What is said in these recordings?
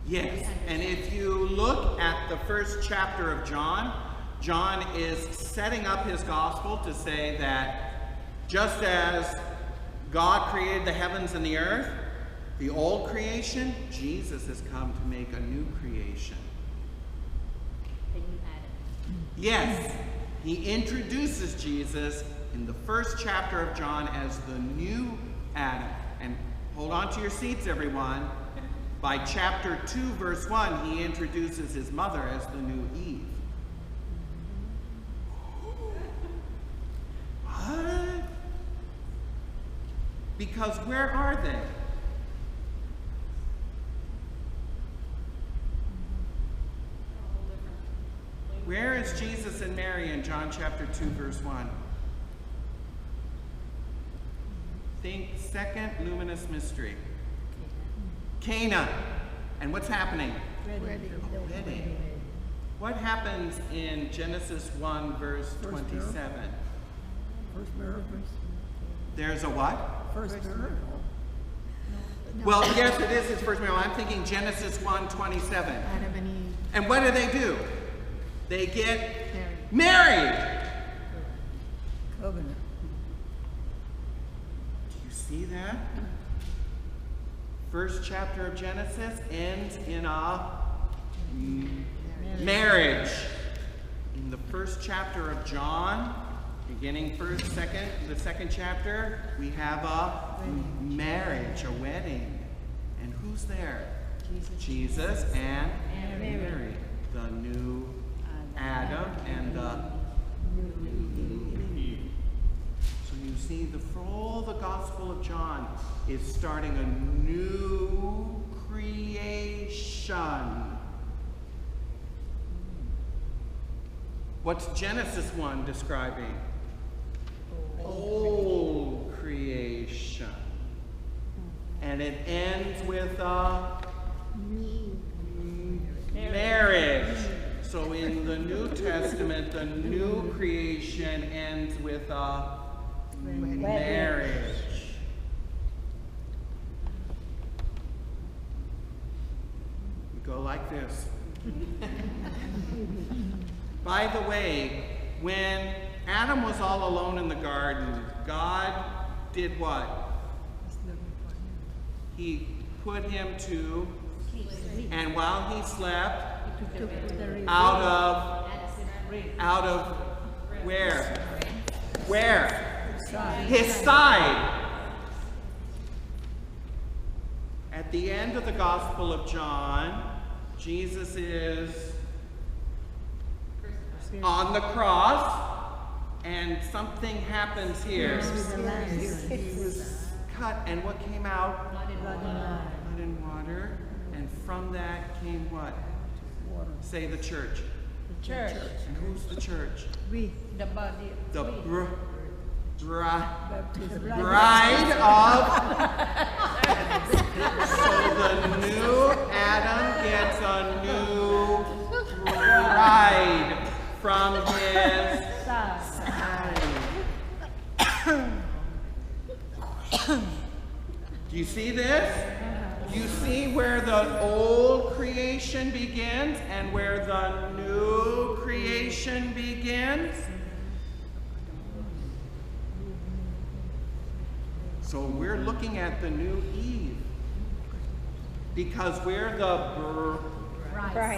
Yes, and if you look at the first chapter of John, John is setting up his gospel to say that just as God created the heavens and the earth, the old creation, Jesus has come to make a new creation. The new Adam. Yes, he introduces Jesus in the first chapter of John as the new Adam. And hold on to your seats, everyone. By chapter 2, verse 1, he introduces his mother as the new Eve. What? Because where are they? Where is Jesus and Mary in John chapter 2, verse 1? Think second luminous mystery. Cana. And what's happening? Wedding. What happens in Genesis 1, verse 27? First miracle. There's a what? First miracle. Well, yes, it is his first miracle. I'm thinking Genesis 1:27. Adam and Eve. And what do? They get married. Covenant. Do you see that? First chapter of Genesis ends in a marriage. In the first chapter of John, beginning the second chapter, we have a marriage, a wedding. And who's there? Jesus and Mary, the new Adam and the new Eve. So you see, the whole the Gospel of John is starting a new creation. What's Genesis 1 describing? Old creation. And it ends with a marriage. So in the New Testament, the new creation ends with a marriage. We go like this. By the way, when Adam was all alone in the garden, God did what? He put him to, and while he slept, out of where? Where? His side. At the end of the Gospel of John, Jesus is on the cross, and something happens here. He was cut, and what came out? Blood and water. And from that came what? Water. Say the church. The church. And who's the church? We. The body. The Baptism. bride of. So the new Adam gets a new bride from his side. Do you see this? Do you see where the old creation begins and where the new creation begins? So we're looking at the new Eve because we're the Bride.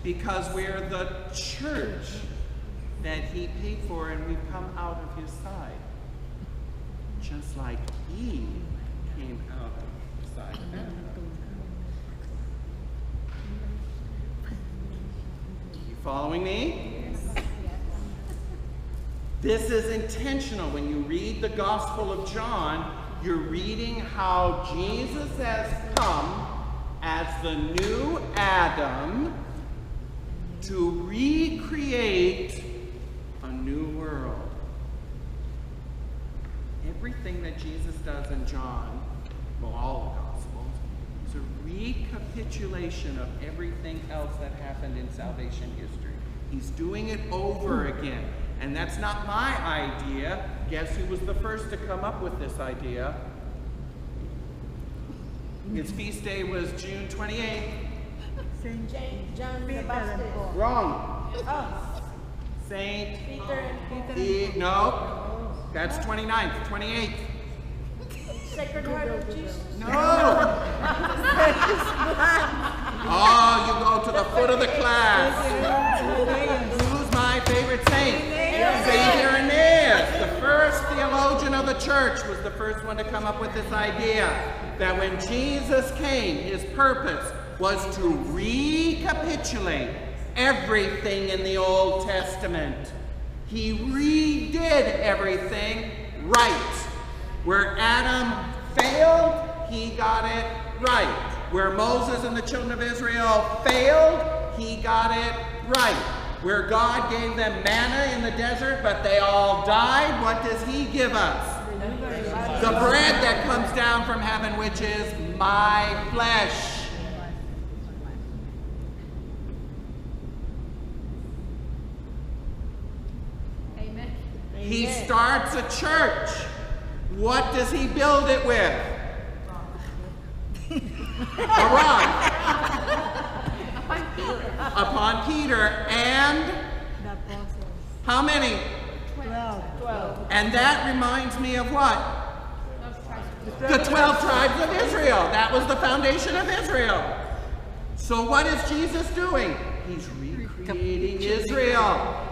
because we're the church that he paid for, and we've come out of his side. Just like Eve came out of his side. You following me? This is intentional. When you read the Gospel of John, you're reading how Jesus has come as the new Adam to recreate a new world. Everything that Jesus does in John, well, all the Gospels, is a recapitulation of everything else that happened in salvation history. He's doing it over again. And that's not my idea. Guess who was the first to come up with this idea? His feast day was June 28th. John the Baptist. Wrong. Oh, Saint Peter and no. That's 29th, 28th. Sacred Heart of Jesus. No. Oh, you go to the foot of the class. Who's my favorite saint? Saint Irenaeus. The first theologian of the church was the first one to come up with this idea that when Jesus came, his purpose was to recapitulate everything in the Old Testament. He redid everything right. Where Adam failed, he got it right. Where Moses and the children of Israel failed, he got it right. Where God gave them manna in the desert, but they all died, what does he give us? The bread that comes down from heaven, which is my flesh. Amen. He starts a church. What does he build it with? A rock. Upon Peter. And how many? 12. And that reminds me of what? The 12 tribes of Israel. That was the foundation of Israel. So what is Jesus doing? He's recreating Israel.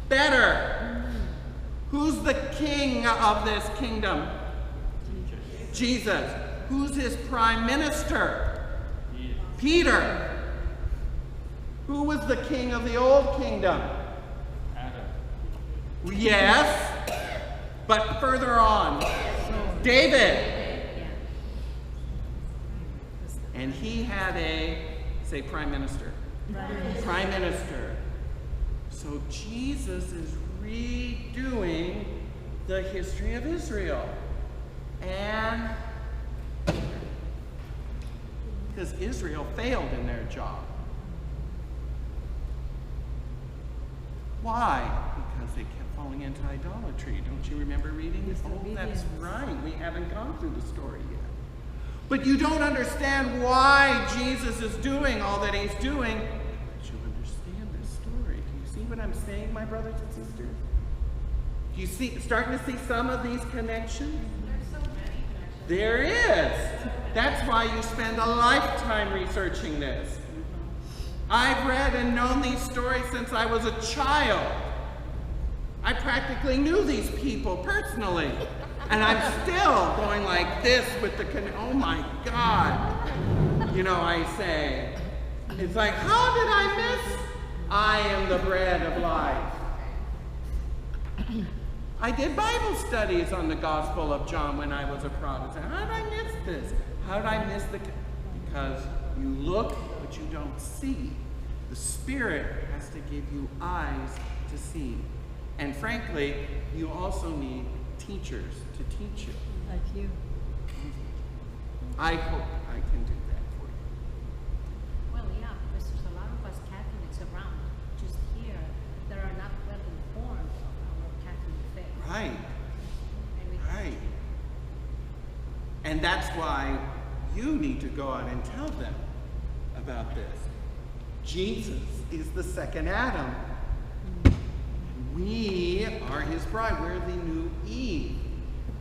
Better. Who's the king of this kingdom? Jesus. Who's his prime minister? Peter. Who was the king of the old kingdom? Adam. Yes, but further on. David. And he had a, say prime minister. Prime minister. So Jesus is redoing the history of Israel. And because Israel failed in their job. Why? Because they kept falling into idolatry. Don't you remember reading this? Oh, that's right. We haven't gone through the story yet. But you don't understand why Jesus is doing all that he's doing. But you understand this story. Do you see what I'm saying, my brothers and sisters? Do you see, starting to see some of these connections? There's so many connections. There is. That's why you spend a lifetime researching this. I've read and known these stories since I was a child. I practically knew these people personally. And I'm still going like this with the, oh my God. You know, I say, it's like, how did I miss? I am the bread of life. I did Bible studies on the Gospel of John when I was a Protestant. How did I miss this? How did I miss the, because you look, but you don't see. The Spirit has to give you eyes to see. And frankly, you also need teachers to teach you. Like you. I hope I can do that for you. Well, yeah, because there's a lot of us Catholics around, just here, that are not well informed of our Catholic faith. Right, And we right. And that's why you need to go out and tell them about this. Jesus is the second Adam. We are his bride. We're the new Eve.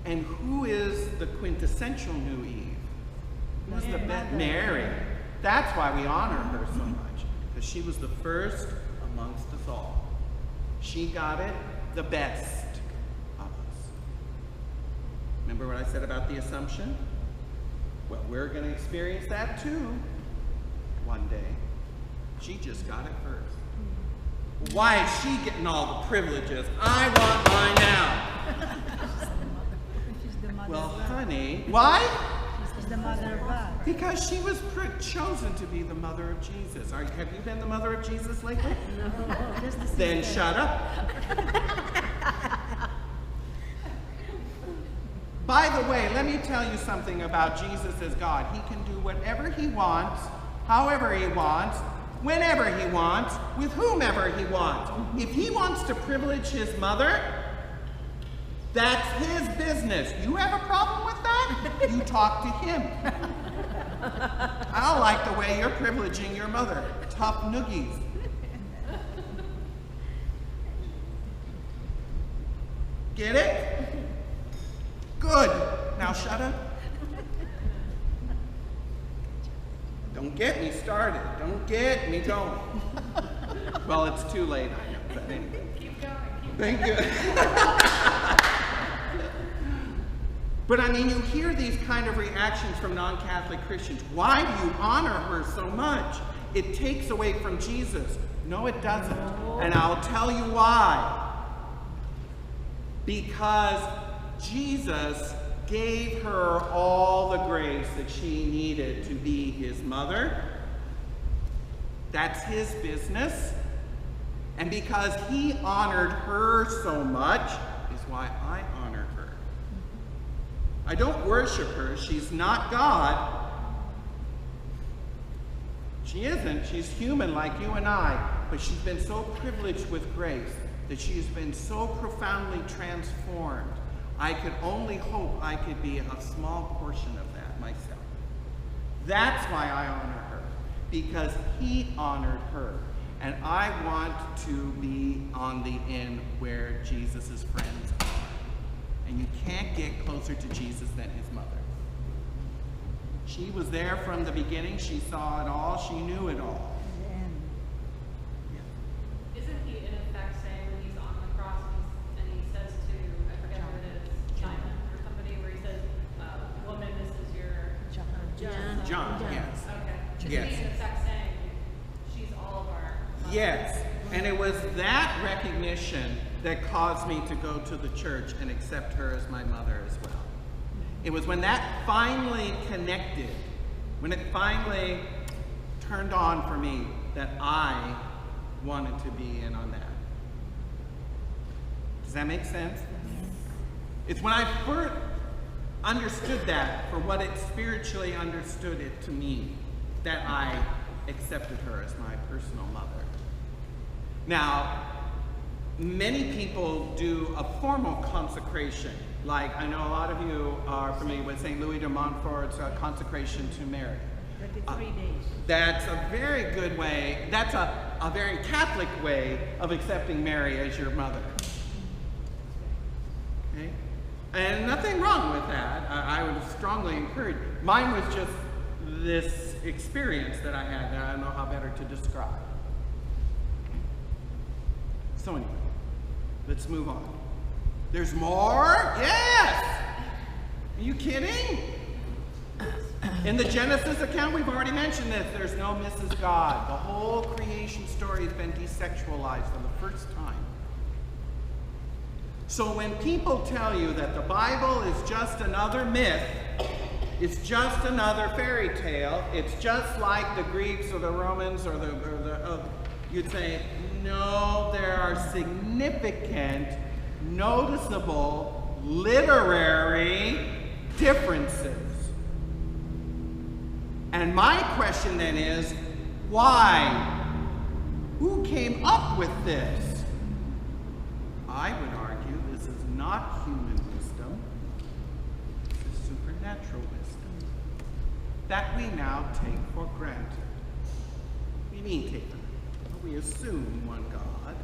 And who is the quintessential new Eve? Who's the Mary. That's why we honor her so much, because she was the first amongst us all. She got it the best of us. Remember what I said about the Assumption? Well, we're going to experience that too one day. She just got it first. Why is she getting all the privileges? I want mine now. She's the mother Well, of God. honey, why? She's the mother of God. Because she was chosen to be the mother of Jesus. Have you been the mother of Jesus lately? No, just the Then sister. shut up. By the way, let me tell you something about Jesus as God. He can do whatever he wants, however he wants, whenever he wants, with whomever he wants. If he wants to privilege his mother, that's his business. You have a problem with that? You talk to him. I don't like the way you're privileging your mother. Tough noogies. Get it? Good. Now shut up. Don't get me started. Don't get me going. Well, it's too late, I know, but anyway. Keep going. Thank you. But I mean, you hear these kind of reactions from non-Catholic Christians. Why do you honor her so much? It takes away from Jesus. No, it doesn't. And I'll tell you why. Because Jesus gave her all the grace that she needed to be his mother. That's his business. And because he honored her so much is why I honor her. I don't worship her. She's not God. She isn't. She's human like you and I. But she's been so privileged with grace that she has been so profoundly transformed. I could only hope I could be a small portion of that myself. That's why I honor her, because he honored her. And I want to be on the end where Jesus' friends are. And you can't get closer to Jesus than his mother. She was there from the beginning. She saw it all. She knew it all. Isn't he in effect saying when he's on the cross and he says to, I forget who it is, Simon or somebody, where he says, woman, this is your John, yes. Okay. Yes. He's in effect saying she's all of our mothers. Yes, and it was that recognition that caused me to go to the church and accept her as my mother as well. It was when that finally connected, when it finally turned on for me, that I wanted to be in on that. Does that make sense? It's when I first understood that for what it spiritually understood it to mean that I accepted her as my personal mother. Now, many people do a formal consecration. Like, I know a lot of you are familiar with St. Louis de Montfort's consecration to Mary. 33 days. That's a very good way, that's a very Catholic way of accepting Mary as your mother. Okay? And nothing wrong with that. I would strongly encourage. Mine was just this experience that I had that I don't know how better to describe. So anyway, let's move on. There's more? Yes! Are you kidding? In the Genesis account, we've already mentioned this. There's no Mrs. God. The whole creation story has been desexualized for the first time. So when people tell you that the Bible is just another myth, it's just another fairy tale, it's just like the Greeks or the Romans or you'd say, no, there are significant, noticeable, literary differences. And my question then is, why? Who came up with this? I would argue this is not human wisdom. This is supernatural wisdom that we now take for granted. We mean take for granted. We assume one God.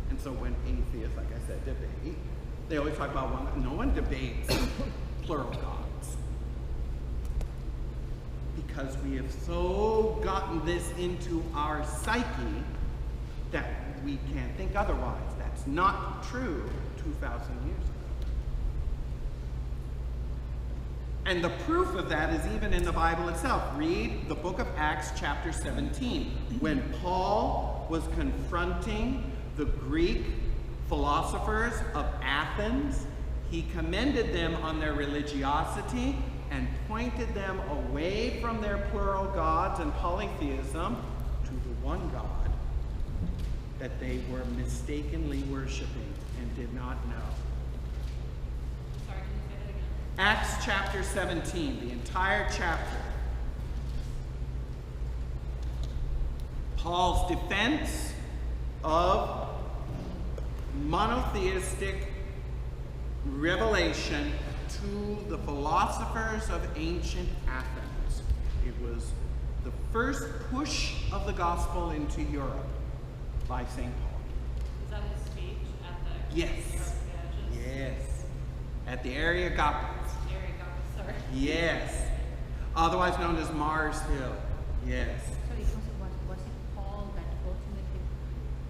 And so when atheists, like I said, debate, they always talk about one God. No one debates plural gods. Because we have so gotten this into our psyche that we can't think otherwise. That's not true 2,000 years ago. And the proof of that is even in the Bible itself. Read the book of Acts chapter 17. When Paul was confronting the Greek philosophers of Athens, he commended them on their religiosity and pointed them away from their plural gods and polytheism to the one God that they were mistakenly worshiping and did not know. Sorry, can you say that again? Acts chapter 17, the entire chapter. Paul's defense of monotheistic revelation to the philosophers of ancient Athens. It was the first push of the gospel into Europe by St. Paul. Is that his speech at the Yes. Yes. At the Areopagus. Sorry. Yes. Otherwise known as Mars Hill. Yes. So it was it Paul that ultimately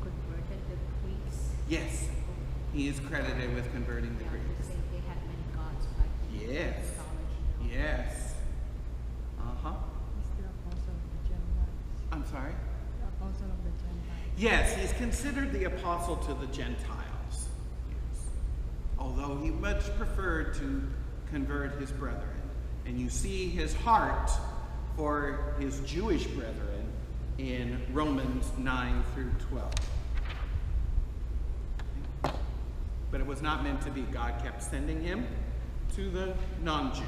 converted the Greeks? Yes. He is credited with converting the Yeah, Greeks. they had many gods back in Yes. mythology. Yes. Uh-huh. He's the apostle of the Gentiles. I'm sorry? The apostle of the Gentiles. Yes, he's considered the apostle to the Gentiles. Yes. Although he much preferred to convert his brethren. And you see his heart for his Jewish brethren in Romans 9 through 12. But it was not meant to be. God kept sending him to the non-Jews.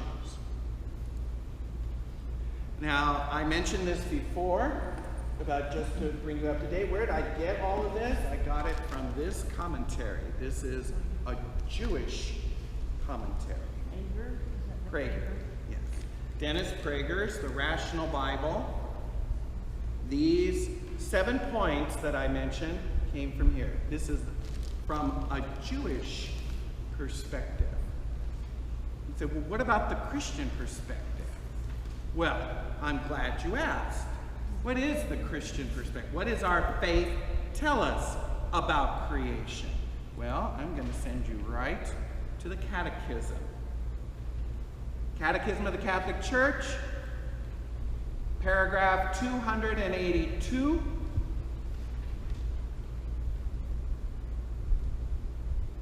Now, I mentioned this before, about just to bring you up to date. Where did I get all of this? I got it from this commentary. This is a Jewish commentary. Prager, yes. Dennis Prager's The Rational Bible. These 7 points that I mentioned came from here. This is from a Jewish perspective. You say, well, what about the Christian perspective? Well, I'm glad you asked. What is the Christian perspective? What does our faith tell us about creation? Well, I'm going to send you right to the Catechism. Catechism of the Catholic Church, paragraph 282.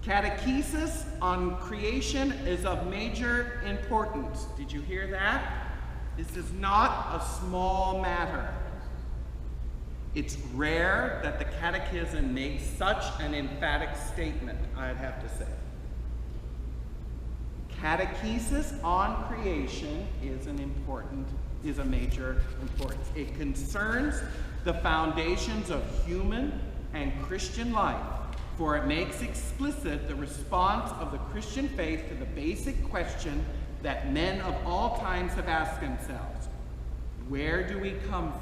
Catechesis on creation is of major importance. Did you hear that? This is not a small matter. It's rare that the Catechism makes such an emphatic statement, I'd have to say. Catechesis on creation is a major importance. It concerns the foundations of human and Christian life, for it makes explicit the response of the Christian faith to the basic question that men of all times have asked themselves: where do we come from?